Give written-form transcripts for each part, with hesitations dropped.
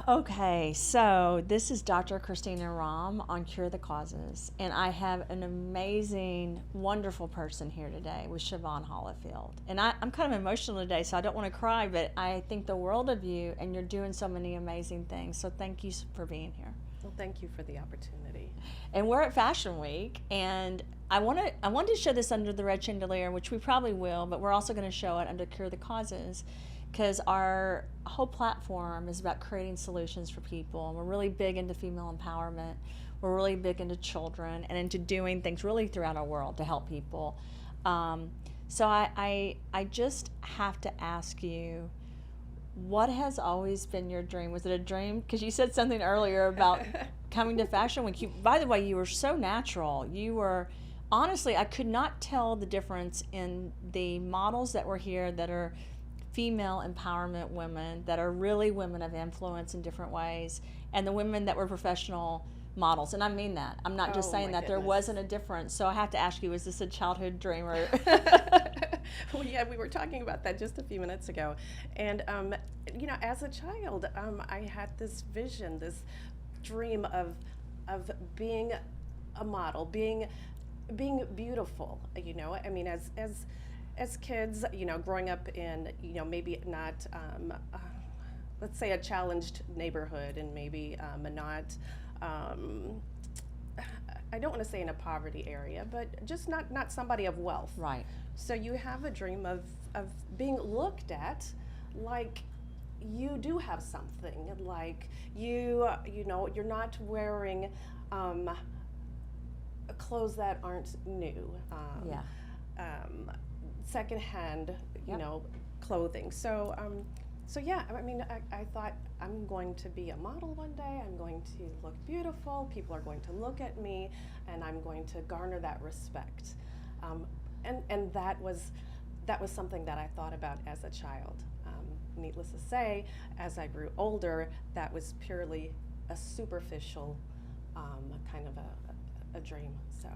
Okay, so this is Dr. Christina Rahm on Cure the Causes, and I have an amazing, wonderful person here today with Shevon Holyfield. And I'm kind of emotional today, so I don't want to cry, but I think the world of you, and you're doing so many amazing things. So thank you for being here. Well, thank you for the opportunity. And we're at Fashion Week, and I wanted to show this under the red chandelier, which we probably will, but we're also going to show it under Cure the Causes, because our whole platform is about creating solutions for people. And we're really big into female empowerment. We're really big into children and into doing things really throughout our world to help people. So I just have to ask you, what has always been your dream? Was it a dream? Because you said something earlier about coming to Fashion Week. By the way, you were so natural. You were, honestly, I could not tell the difference in the models that were here that are female empowerment women, that are really women of influence in different ways, and the women that were professional models. And I mean that. I'm not just saying that. There wasn't a difference. So I have to ask you, was this a childhood dream? Or Well, yeah, we were talking about that just a few minutes ago. And, as a child, I had this vision, this dream of being a model, being beautiful, I mean, as kids, growing up in, maybe not, let's say a challenged neighborhood, and maybe not, I don't want to say in a poverty area, but just not somebody of wealth. right. So you have a dream of being looked at like you do have something, like you're not wearing clothes that aren't new. Yeah. Secondhand, clothing. So yeah, I mean, I thought I'm going to be a model one day. I'm going to look beautiful. People are going to look at me, and I'm going to garner that respect. And that was something that I thought about as a child. Needless to say, as I grew older, that was purely a superficial kind of a dream. So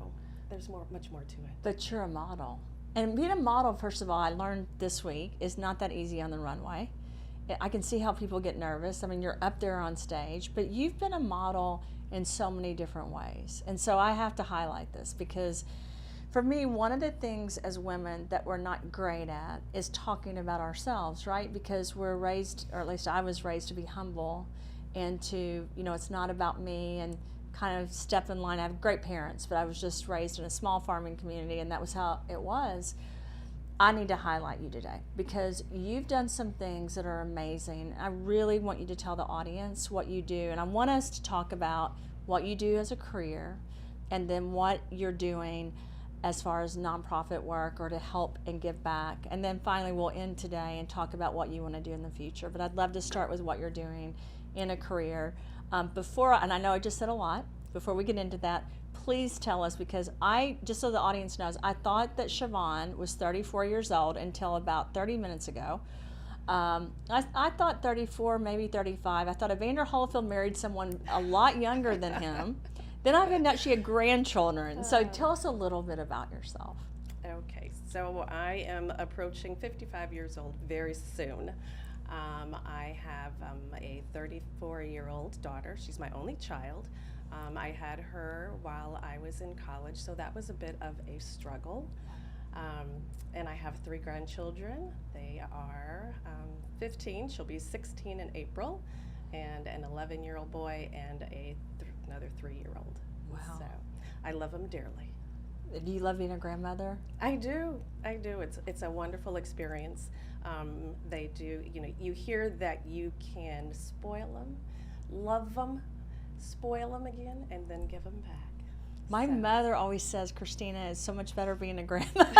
there's much more to it. But you're a model. And being a model, first of all, I learned this week, is not that easy on the runway. I can see how people get nervous. I mean, you're up there on stage, but you've been a model in so many different ways. And so I have to highlight this, because for me, one of the things as women that we're not great at is talking about ourselves, right? Because we're raised, or at least I was raised, to be humble and to, it's not about me, and kind of step in line. I have great parents, but I was just raised in a small farming community, and that was how it was. I need to highlight you today, because you've done some things that are amazing. I really want you to tell the audience what you do, and I want us to talk about what you do as a career, and then what you're doing as far as nonprofit work or to help and give back. And then finally we'll end today and talk about what you want to do in the future. But I'd love to start with what you're doing in a career. And I know I just said a lot, before we get into that, please tell us, because just so the audience knows, I thought that Shevon was 34 years old until about 30 minutes ago. I thought 34, maybe 35. I thought Evander Holyfield married someone a lot younger than him. Then I found out she had grandchildren. So tell us a little bit about yourself. Okay, so I am approaching 55 years old very soon. I have a 34-year-old daughter. She's my only child. I had her while I was in college, so that was a bit of a struggle. And I have 3 grandchildren. They are 15, she'll be 16 in April, and an 11-year-old boy and another 3-year-old. Wow. So I love them dearly. Do you love being a grandmother? I do. It's a wonderful experience. They do, you hear that you can spoil them, love them, spoil them again, and then give them back. My mother always says, Christina, is so much better being a grandmother.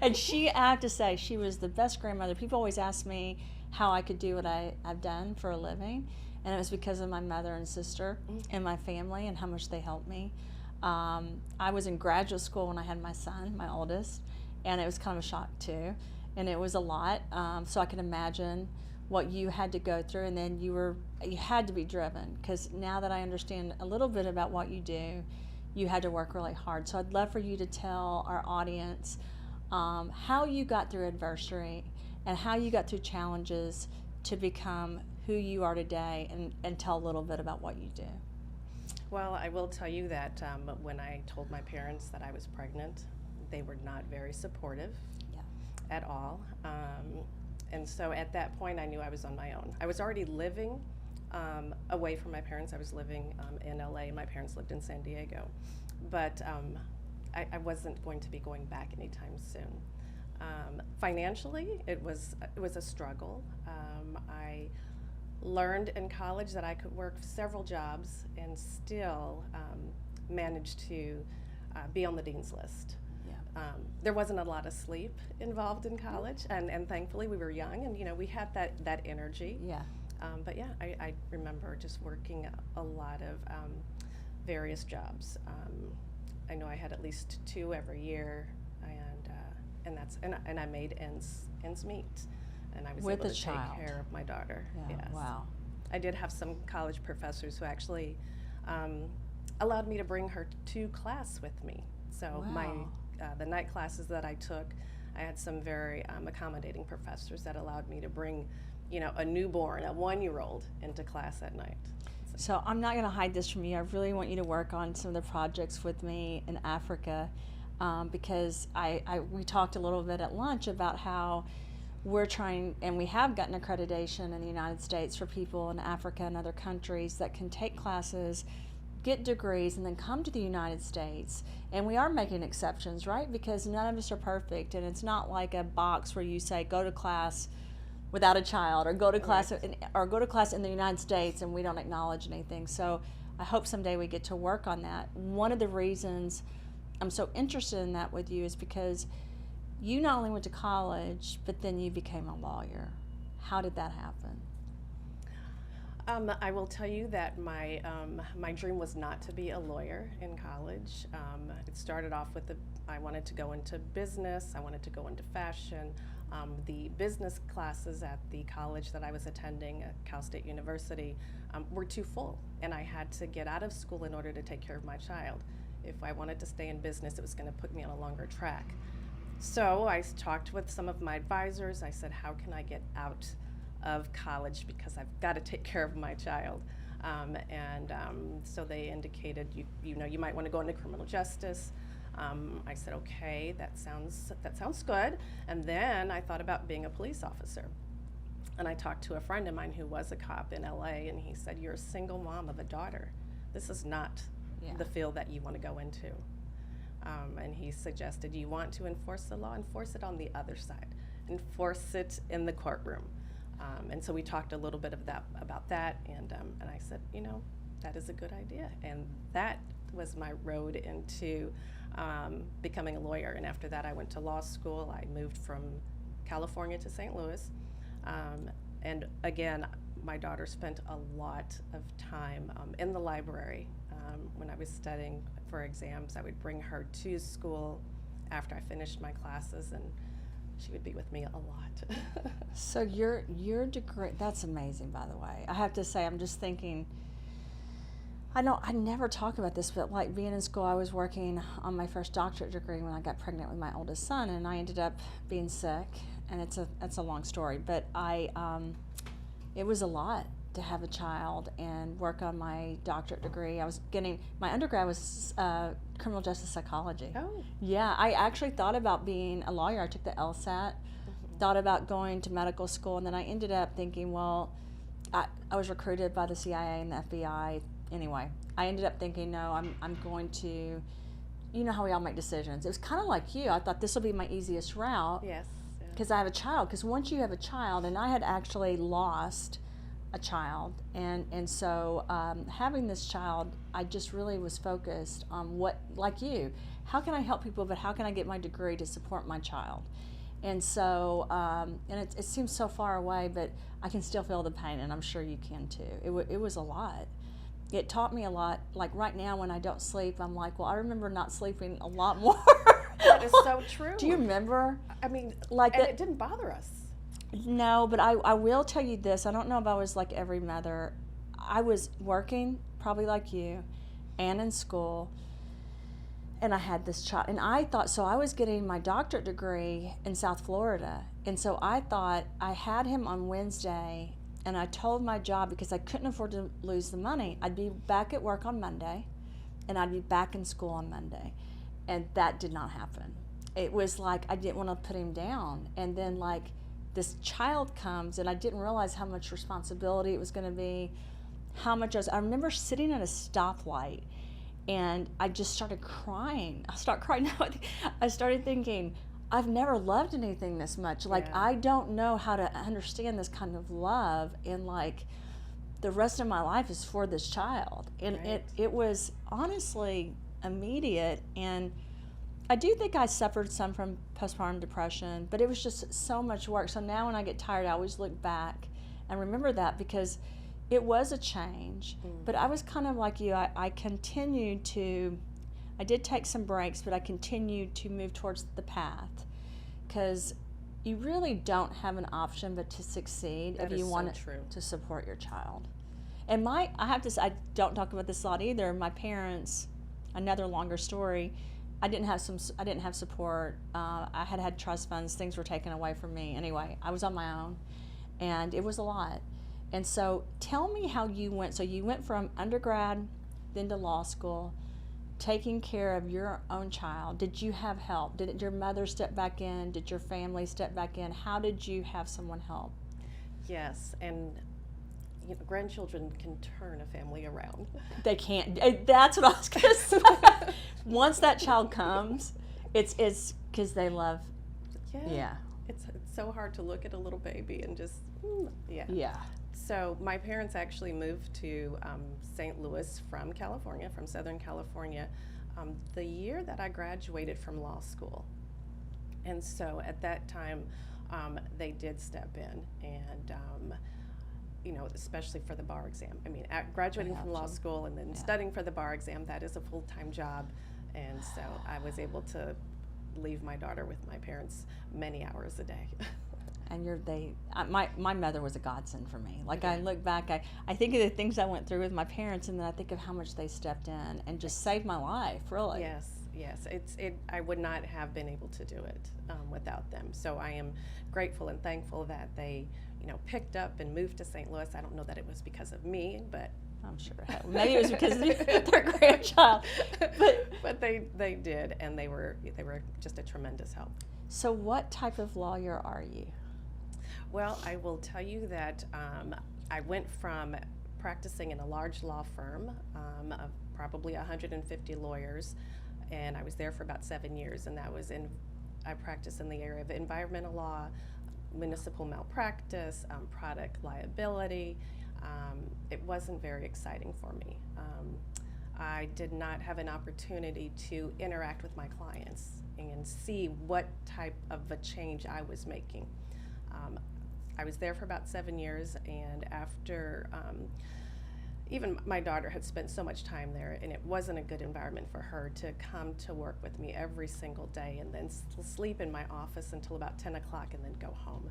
And I have to say, she was the best grandmother. People always ask me how I could do what I've done for a living. And it was because of my mother and sister and my family, and how much they helped me. I was in graduate school when I had my son, my oldest, and it was kind of a shock too. And it was a lot. So I can imagine what you had to go through, and then you had to be driven, because now that I understand a little bit about what you do, you had to work really hard. So I'd love for you to tell our audience how you got through adversity and how you got through challenges to become who you are today, and tell a little bit about what you do. Well, I will tell you that when I told my parents that I was pregnant, they were not very supportive at all. And so at that point, I knew I was on my own. I was already living away from my parents. I was living in LA, and my parents lived in San Diego. But I wasn't going to be going back anytime soon. Financially, it was a struggle. I learned in college that I could work several jobs and still manage to be on the dean's list. There wasn't a lot of sleep involved in college, and thankfully we were young, and we had that energy. But yeah, I remember just working a lot of various jobs. I know I had at least 2 every year, and I made ends meet, and I was With able a to child. take care of my daughter. Yeah. Yes. Wow. I did have some college professors who actually allowed me to bring her to class with me. So Wow. the night classes that I took, I had some very accommodating professors that allowed me to bring, a newborn, a 1-year-old, into class at night. So I'm not going to hide this from you. I really want you to work on some of the projects with me in Africa, because we talked a little bit at lunch about how we're trying, and we have gotten accreditation in the United States for people in Africa and other countries that can take classes, get degrees, and then come to the United States. And we are making exceptions, right? Because none of us are perfect, and it's not like a box where you say go to class without a child, or go to class in the United States, and we don't acknowledge anything. So I hope someday we get to work on that. One of the reasons I'm so interested in that with you is because you not only went to college, but then you became a lawyer. How did that happen? I will tell you that my dream was not to be a lawyer in college. It started off with I wanted to go into business. I wanted to go into fashion. The business classes at the college that I was attending at Cal State University were too full, and I had to get out of school in order to take care of my child. If I wanted to stay in business, it was going to put me on a longer track. So I talked with some of my advisors. I said, how can I get out of college, because I've got to take care of my child? So they indicated, you might want to go into criminal justice. I said, okay, that sounds good. And then I thought about being a police officer. And I talked to a friend of mine who was a cop in LA, and he said, you're a single mom of a daughter. This is not the field that you want to go into. And he suggested, you want to enforce the law, enforce it on the other side. Enforce it in the courtroom. And so we talked a little bit about that, and I said, that is a good idea. And that was my road into becoming a lawyer. And after that, I went to law school. I moved from California to St. Louis. And again, my daughter spent a lot of time in the library. When I was studying for exams, I would bring her to school after I finished my classes, and she would be with me a lot. So your degree, that's amazing, by the way. I have to say, I'm just thinking, I never talk about this, but like being in school, I was working on my first doctorate degree when I got pregnant with my oldest son, and I ended up being sick, and it's a long story, but it was a lot to have a child and work on my doctorate degree. My undergrad was criminal justice psychology. Oh. Yeah, I actually thought about being a lawyer. I took the LSAT, thought about going to medical school, and then I ended up thinking, well, I was recruited by the CIA and the FBI. Anyway, I ended up thinking, no, I'm going to, you know how we all make decisions. It was kind of like you. I thought this will be my easiest route. Yes. Because I have a child. Because once you have a child, and I had actually lost a child, and so having this child, I just really was focused on like you, how can I help people, but how can I get my degree to support my child? And so, and it seems so far away, but I can still feel the pain, and I'm sure you can too. It was a lot. It taught me a lot. Like right now when I don't sleep, I'm like, well, I remember not sleeping a lot more. That is so true. Do you remember? I mean, like and that, it didn't bother us. No, but I will tell you this. I don't know if I was like every mother. I was working, probably like you, and in school, and I had this child. And I thought, so I was getting my doctorate degree in South Florida. And so I thought I had him on Wednesday, and I told my job, because I couldn't afford to lose the money, I'd be back at work on Monday and I'd be back in school on Monday. And that did not happen. It was like I didn't want to put him down. And then like this child comes, and I didn't realize how much responsibility it was going to be, how much I remember sitting at a stoplight, and I just started crying. I started crying now. I started thinking, I've never loved anything this much. Like, Yeah. I don't know how to understand this kind of love, and like the rest of my life is for this child. And Right. it was honestly immediate. And I do think I suffered some from postpartum depression, but it was just so much work. So now when I get tired, I always look back and remember that, because it was a change. But I was kind of like you. I continued to, I did take some breaks, but I continued to move towards the path, because you really don't have an option but to succeed That if you is want so true. to support your child. And I have to say, I don't talk about this a lot either. My parents, another longer story, I didn't have support. I had trust funds. Things were taken away from me. Anyway, I was on my own, and it was a lot. And so tell me how you went. So you went from undergrad, then to law school, taking care of your own child. Did you have help? Did your mother step back in? Did your family step back in? How did you have someone help? Yes, and grandchildren can turn a family around. They can't. That's what I was going to say. Once that child comes, it's because they love. Yeah. It's so hard to look at a little baby and just, yeah. Yeah. So my parents actually moved to St. Louis from California, from Southern California, the year that I graduated from law school. And so at that time, they did step in, and especially for the bar exam. I mean, graduating from law school and then studying for the bar exam, that is a full-time job. And so I was able to leave my daughter with my parents many hours a day. And my mother was a godsend for me. Like, I look back, I think of the things I went through with my parents, and then I think of how much they stepped in and just saved my life, really. Yes. I would not have been able to do it without them. So I am grateful and thankful that they, picked up and moved to St. Louis. I don't know that it was because of me, but I'm sure maybe it was because of their grandchild. But they did, and they were just a tremendous help. So what type of lawyer are you? Well, I will tell you that I went from practicing in a large law firm of probably 150 lawyers, and I was there for about 7 years, and I practiced in the area of environmental law, municipal malpractice, product liability. It wasn't very exciting for me. I did not have an opportunity to interact with my clients and see what type of a change I was making. I was there for about 7 years, and after even my daughter had spent so much time there, and it wasn't a good environment for her to come to work with me every single day and then sleep in my office until about 10 o'clock and then go home.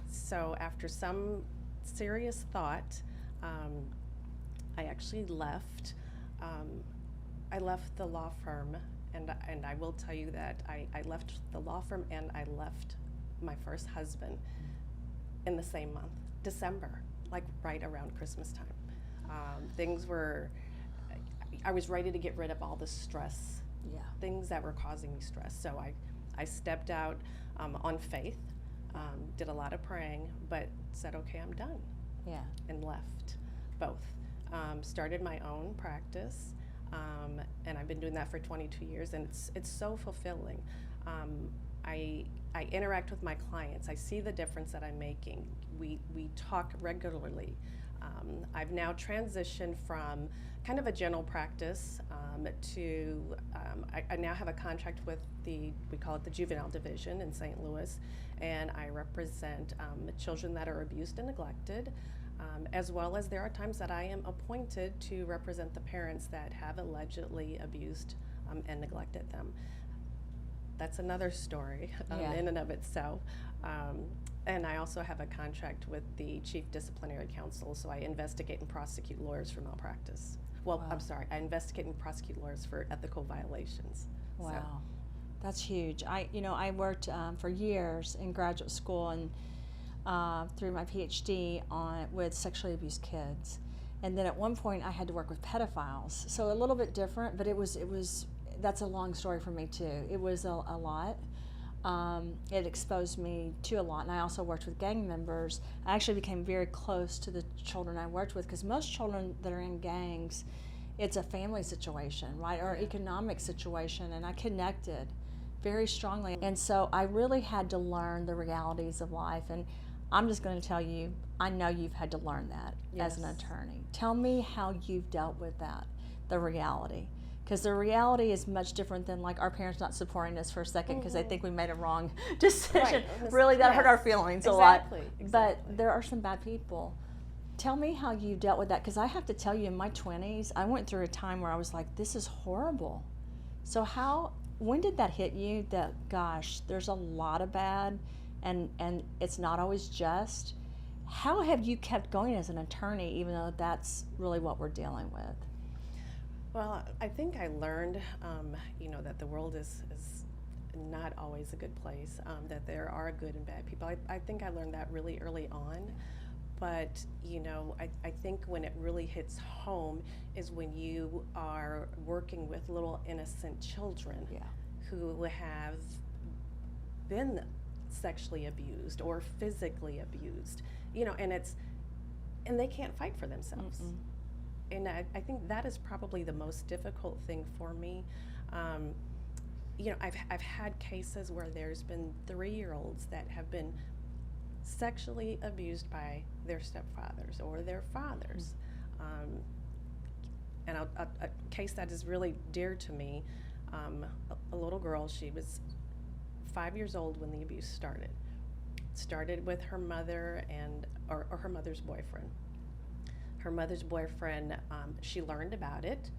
So after some serious thought, I actually left. I left the law firm, and I will tell you that I left the law firm and I left my first husband in the same month, December, like right around Christmas time. I was ready to get rid of all the stress, things that were causing me stress. So I stepped out on faith, did a lot of praying, but said, okay, I'm done. Yeah. And left both. Started my own practice, and I've been doing that for 22 years, and it's so fulfilling. I interact with my clients. I see the difference that I'm making. We talk regularly. I've now transitioned from kind of a general practice to I now have a contract with we call it the juvenile division in St. Louis, and I represent children that are abused and neglected, as well as there are times that I am appointed to represent the parents that have allegedly abused and neglected them. That's another story in and of itself. And I also have a contract with the Chief Disciplinary Counsel, so I investigate and prosecute lawyers for malpractice. Well, Wow. I'm sorry, I investigate and prosecute lawyers for ethical violations. Wow. So, That's huge. I worked for years in graduate school, and through my PhD with sexually abused kids. And then at one point I had to work with pedophiles. So a little bit different, but it was that's a long story for me too. It was a lot. It exposed me to a lot. And I also worked with gang members. I actually became very close to the children I worked with, because most children that are in gangs, it's a family situation, right, or economic situation, and I connected very strongly. And so I really had to learn the realities of life. And I'm just going to tell you, I know you've had to learn that as an attorney. Tell me how you've dealt with that, the reality. Because the reality is much different than like our parents not supporting us for a second because they think we made a wrong decision. Right. Really, that hurt our feelings a lot. Exactly. But there are some bad people. Tell me how you dealt with that, because I have to tell you, in my 20s, I went through a time where I was like, this is horrible. So when did that hit you that, gosh, there's a lot of bad and it's not always just? How have you kept going as an attorney, even though that's really what we're dealing with? Well, I think I learned, that the world is not always a good place, that there are good and bad people. I think I learned that really early on. But, I think when it really hits home is when you are working with little innocent children who have been sexually abused or physically abused, and they can't fight for themselves. And I think that is probably the most difficult thing for me. I've had cases where there's been 3-year-olds that have been sexually abused by their stepfathers or their fathers. And a case that is really dear to me, a little girl, she was 5 years old when the abuse started. It started with her mother or her mother's boyfriend. Her mother's boyfriend, she learned about it.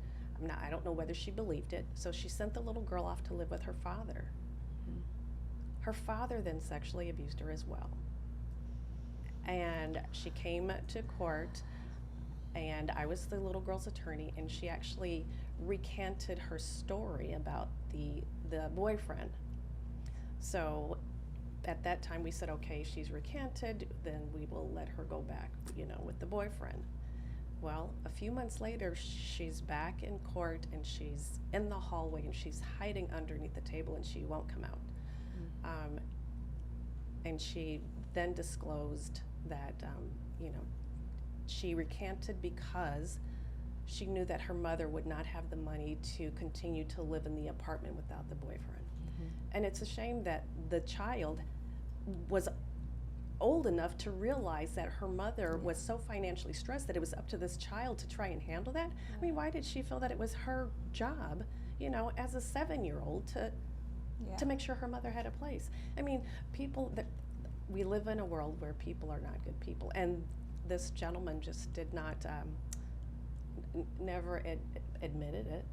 I don't know whether she believed it, so she sent the little girl off to live with her father. Her father then sexually abused her as well. And she came to court, and I was the little girl's attorney, and she actually recanted her story about the boyfriend. So at that time we said, okay, she's recanted, then we will let her go back, with the boyfriend. Well, a few months later, she's back in court, and she's in the hallway, and she's hiding underneath the table, and she won't come out. And she then disclosed that, she recanted because she knew that her mother would not have the money to continue to live in the apartment without the boyfriend. And it's a shame that the child was old enough to realize that her mother was so financially stressed that it was up to this child to try and handle that. I mean, why did she feel that it was her job, as a 7-year-old to make sure her mother had a place? I mean, we live in a world where people are not good people, and this gentleman just did not, never admitted it.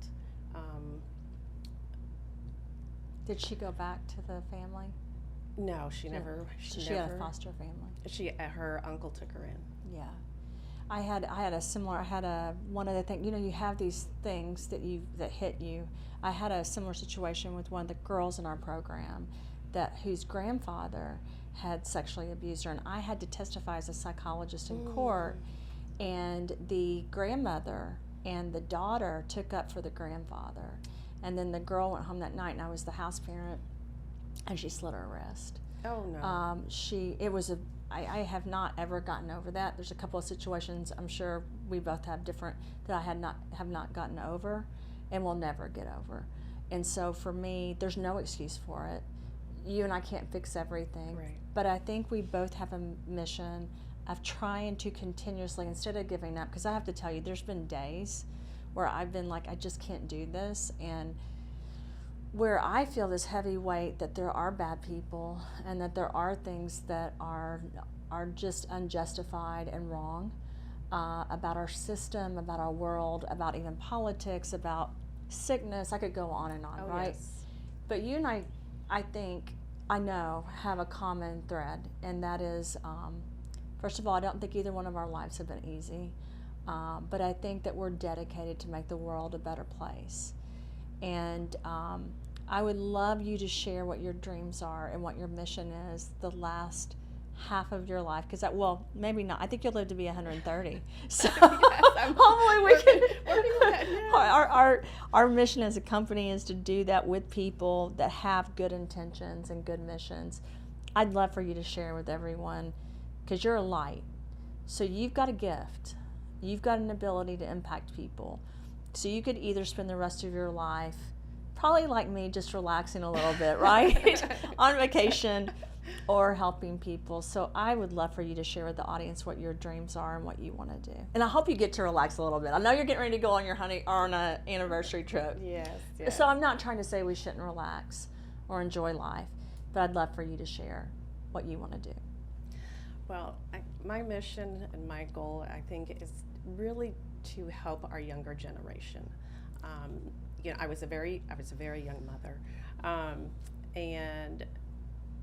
Did she go back to the family? No, she never. She had a foster family. Her uncle took her in. Yeah, I had one other thing. You have these things that hit you. I had a similar situation with one of the girls in our program, whose grandfather had sexually abused her, and I had to testify as a psychologist in court. And the grandmother and the daughter took up for the grandfather, and then the girl went home that night, and I was the house parent. And she slit her wrist. Oh no. I have not ever gotten over that. There's a couple of situations I'm sure we both have different that I have not gotten over, and will never get over. And so for me, there's no excuse for it. You and I can't fix everything, Right. But I think we both have a mission of trying to continuously, instead of giving up, because I have to tell you, there's been days where I've been like, I just can't do this, and where I feel this heavy weight that there are bad people and that there are things that are just unjustified and wrong about our system, about our world, about even politics, about sickness. I could go on and on, right? Yes. But you and I think, I know, have a common thread, and that is, first of all, I don't think either one of our lives have been easy, but I think that we're dedicated to make the world a better place. And I would love you to share what your dreams are and what your mission is the last half of your life, because well, maybe not. I think you'll live to be 130. So Yes, I'm hopefully we can. working on that, yeah. Our mission as a company is to do that with people that have good intentions and good missions. I'd love for you to share with everyone, because you're a light. So you've got a gift. You've got an ability to impact people. So you could either spend the rest of your life, probably like me, just relaxing a little bit, right? On vacation, or helping people. So I would love for you to share with the audience what your dreams are and what you want to do. And I hope you get to relax a little bit. I know you're getting ready to go on your on an anniversary trip. Yes, yes. So I'm not trying to say we shouldn't relax or enjoy life, but I'd love for you to share what you want to do. Well, my mission and my goal, I think, is really to help our younger generation. You know, I was a very young mother, and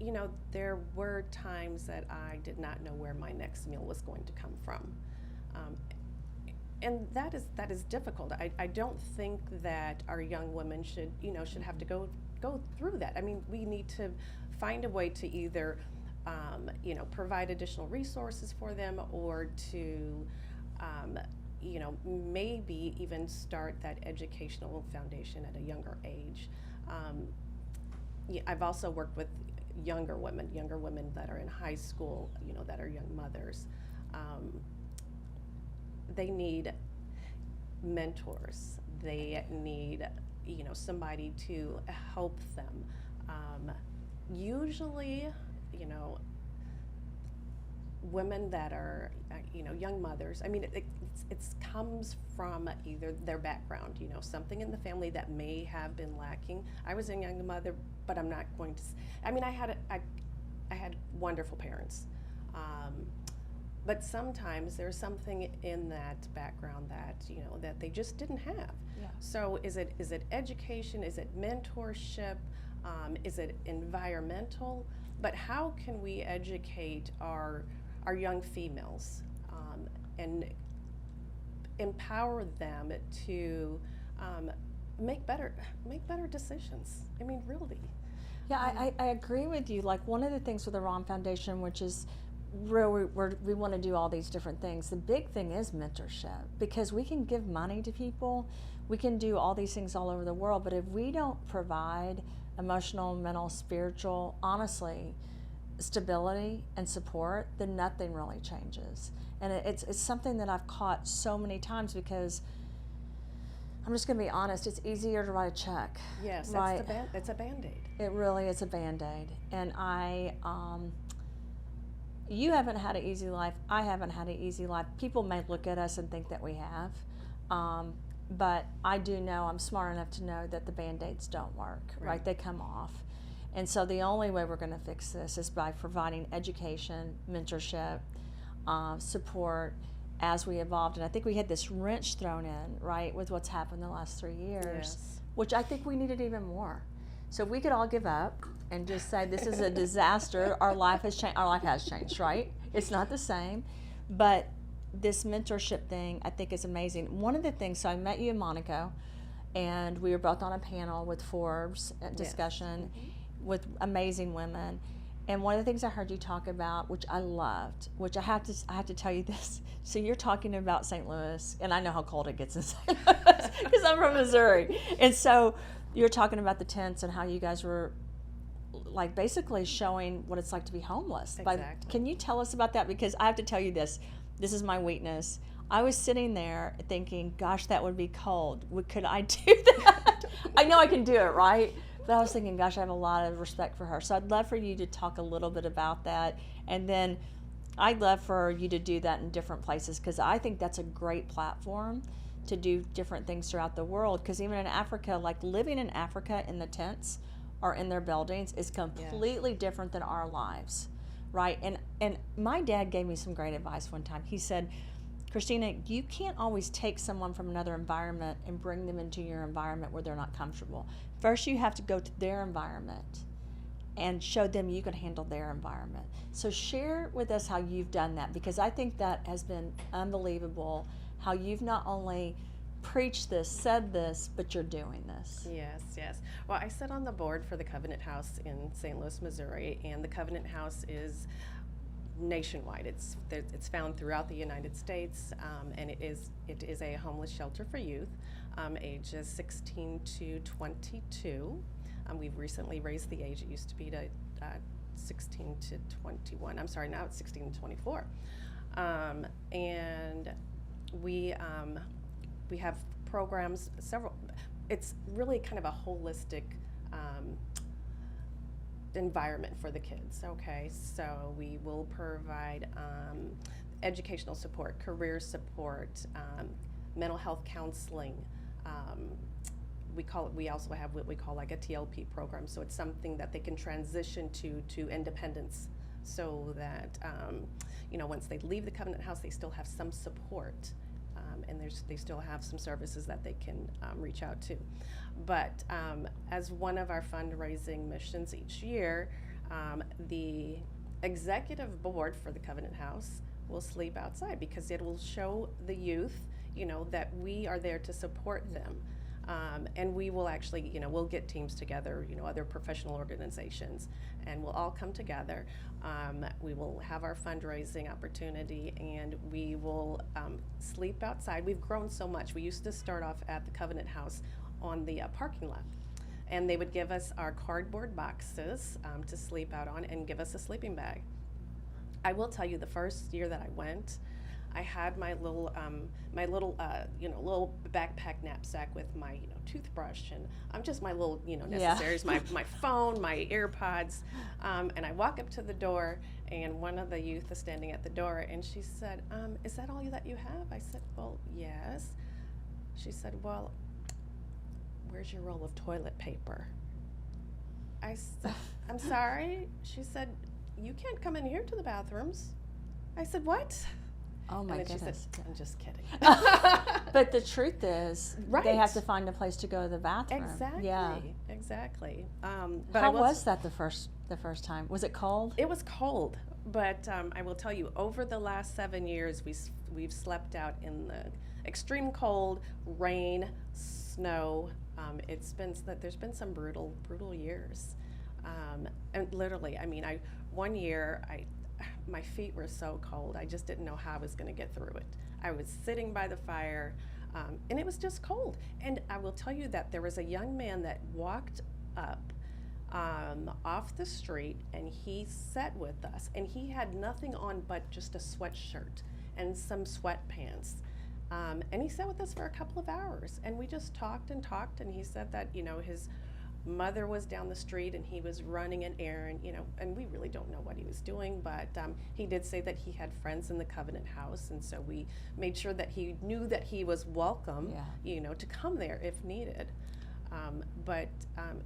you know, there were times that I did not know where my next meal was going to come from, and that is difficult. I don't think that our young women should have to go through that. I mean, we need to find a way to either provide additional resources for them, or to maybe even start that educational foundation at a younger age. I've also worked with younger women that are in high school, that are young mothers. They need mentors. They need, somebody to help them. Usually, women that are, young mothers, I mean, it comes from either their background, something in the family that may have been lacking. I was a young mother, but I'm not going to, I had wonderful parents. But sometimes there's something in that background that, that they just didn't have. Yeah. So is it education? Is it mentorship? Is it environmental? But how can we educate our young females and empower them to make better decisions? I mean, really. Yeah, I agree with you. Like, one of the things with the Rahm Foundation, which is where we want to do all these different things, the big thing is mentorship, because we can give money to people, we can do all these things all over the world, but if we don't provide emotional, mental, spiritual, honestly, stability and support, then nothing really changes. And it's something that I've caught so many times, because I'm just going to be honest, it's easier to write a check. Yes, right? It's a Band-Aid. It really is a Band-Aid. And you haven't had an easy life. I haven't had an easy life. People may look at us and think that we have. But I do know, I'm smart enough to know that the Band-Aids don't work, right? They come off. And so the only way we're going to fix this is by providing education, mentorship, support as we evolved. And I think we had this wrench thrown in, right, with what's happened the last 3 years, Yes. which I think we needed even more. So if we could all give up and just say, this is a disaster, our life has changed. Our life has changed, right? It's not the same. But this mentorship thing, I think, is amazing. One of the things, so I met you in Monaco, and we were both on a panel with Forbes discussion. Yes. Mm-hmm. With amazing women. And one of the things I heard you talk about, which I loved, which I have to tell you this. So you're talking about St. Louis, and I know how cold it gets in St. Louis because I'm from Missouri. And so you're talking about the tents and how you guys were like basically showing what it's like to be homeless. Exactly. Can you tell us about that? Because I have to tell you this. This is my weakness. I was sitting there thinking, gosh, that would be cold. Could I do that? I know I can do it, right? But I was thinking, gosh, I have a lot of respect for her. So I'd love for you to talk a little bit about that. And then I'd love for you to do that in different places, because I think that's a great platform to do different things throughout the world. Because even in Africa, like living in Africa in the tents or in their buildings is completely different than our lives, right? And my dad gave me some great advice one time. He said, Christina, you can't always take someone from another environment and bring them into your environment where they're not comfortable. First, you have to go to their environment and show them you can handle their environment. So share with us how you've done that, because I think that has been unbelievable, how you've not only preached this, said this, but you're doing this. Yes, yes. Well, I sit on the board for the Covenant House in St. Louis, Missouri, and the Covenant House is nationwide. It's found throughout the United States, and it is a homeless shelter for youth, ages 16 to 22. We've recently raised the age. It used to be to 16 to 21. I'm sorry, now it's 16 to 24. And we have programs, several. It's really kind of a holistic environment for the kids. Okay, so we will provide educational support, career support, mental health counseling. We also have what we call like a TLP program, so it's something that they can transition to independence, so that once they leave the Covenant House, they still have some support, and they still have some services that they can reach out to. But as one of our fundraising missions each year, the executive board for the Covenant House will sleep outside, because it will show the youth, that we are there to support them. And we will actually, we'll get teams together, other professional organizations, and we'll all come together. We will have our fundraising opportunity, and we will sleep outside. We've grown so much. We used to start off at the Covenant House on the parking lot, and they would give us our cardboard boxes to sleep out on and give us a sleeping bag. I will tell you, the first year that I went, I had my little little backpack knapsack with my toothbrush and just my little necessaries, my phone, my AirPods, and I walk up to the door, and one of the youth is standing at the door, and she said, "Is that all that you have?" I said, "Well, yes." She said, "Well, where's your roll of toilet paper?" I said, "I'm sorry." She said, "You can't come in here to the bathrooms." I said, "What?" Oh my and then goodness. She said, "I'm just kidding." But the truth is, Right. they have to find a place to go to the bathroom. Exactly. Yeah. Exactly. How was that the first time? Was it cold? It was cold, but I will tell you, over the last 7 years, we've slept out in the extreme cold, rain, snow. There's been some brutal years, and literally, one year my feet were so cold, I just didn't know how I was going to get through it. I was sitting by the fire, and it was just cold. And I will tell you that there was a young man that walked up off the street, and he sat with us, and he had nothing on but just a sweatshirt and some sweatpants. And he sat with us for a couple of hours, and we just talked, and he said that, his mother was down the street, and he was running an errand, and we really don't know what he was doing, but he did say that he had friends in the Covenant House, and so we made sure that he knew that he was welcome, to come there if needed. But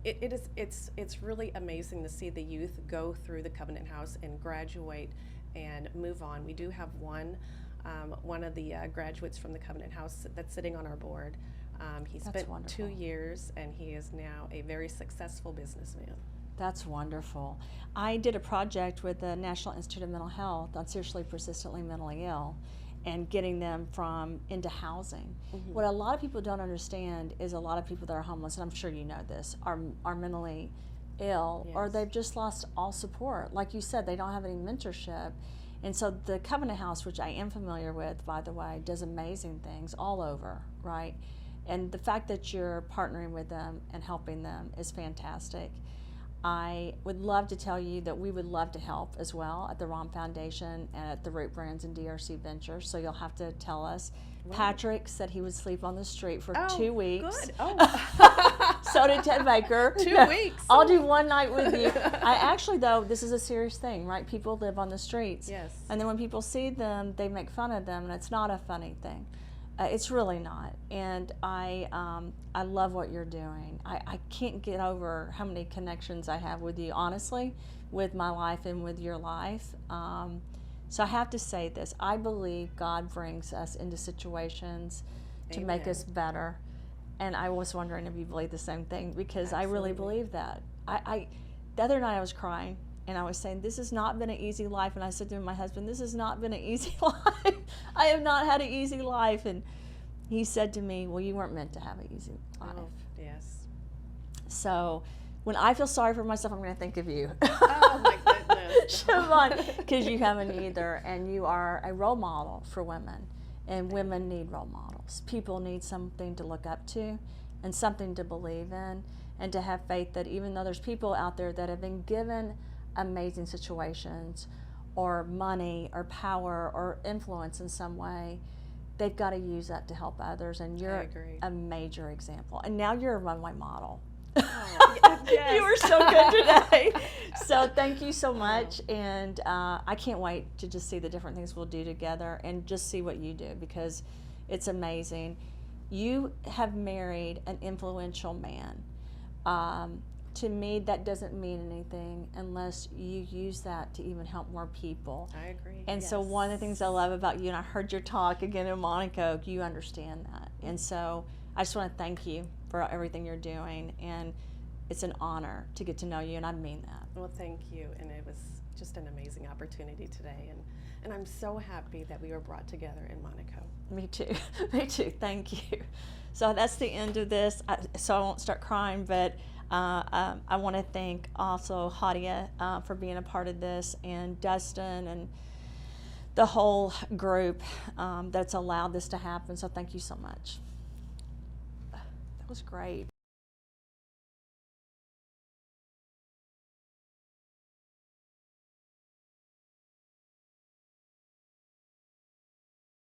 it's really amazing to see the youth go through the Covenant House and graduate and move on. We do have one of the graduates from the Covenant House that's sitting on our board. He spent 2 years, and he is now a very successful businessman. That's wonderful. I did a project with the National Institute of Mental Health on seriously persistently mentally ill and getting them into housing. Mm-hmm. What a lot of people don't understand is a lot of people that are homeless, and I'm sure you know this, are mentally ill, yes, or they've just lost all support. Like you said, they don't have any mentorship. And so the Covenant House, which I am familiar with, by the way, does amazing things all over, right? And the fact that you're partnering with them and helping them is fantastic. I would love to tell you that we would love to help as well at the Rahm Foundation and at the Root Brands and DRC Ventures, so you'll have to tell us. Right. Patrick said he would sleep on the street for 2 weeks. Good. Oh. So did Ted Baker. 2 weeks. I'll do one night with you. I actually, though, this is a serious thing, right? People live on the streets. Yes. And then when people see them, they make fun of them, and it's not a funny thing. It's really not. And I love what you're doing. I can't get over how many connections I have with you, honestly, with my life and with your life. So I have to say this. I believe God brings us into situations to Amen. make us better. And I was wondering if you believe the same thing, because Absolutely. I really believe that. The other night I was crying, and I was saying, this has not been an easy life. And I said to my husband, this has not been an easy life. I have not had an easy life. And he said to me, well, you weren't meant to have an easy life. Oh, yes. So when I feel sorry for myself, I'm going to think of you. Oh, my goodness. Shevon, because you haven't either, and you are a role model for women, and women need role models. People need something to look up to and something to believe in, and to have faith that even though there's people out there that have been given amazing situations or money or power or influence in some way, they've got to use that to help others, and you're a major example. And now you're a runway model. Oh, yes. You were so good today. So thank you so much, and I can't wait to just see the different things we'll do together and just see what you do, because it's amazing. You have married an influential man. To me, that doesn't mean anything unless you use that to even help more people. I agree. And yes. so one of the things I love about you, and I heard your talk again in Monaco, you understand that. And so I just want to thank you for everything you're doing, and it's an honor to get to know you, and I mean that. Well, thank you, and it was just an amazing opportunity today, and I'm so happy that we were brought together in Monaco. Me too. Me too. Thank you. So that's the end of this. So I won't start crying, but I want to thank also Hadia for being a part of this, and Dustin, and the whole group that's allowed this to happen. So thank you so much. That was great.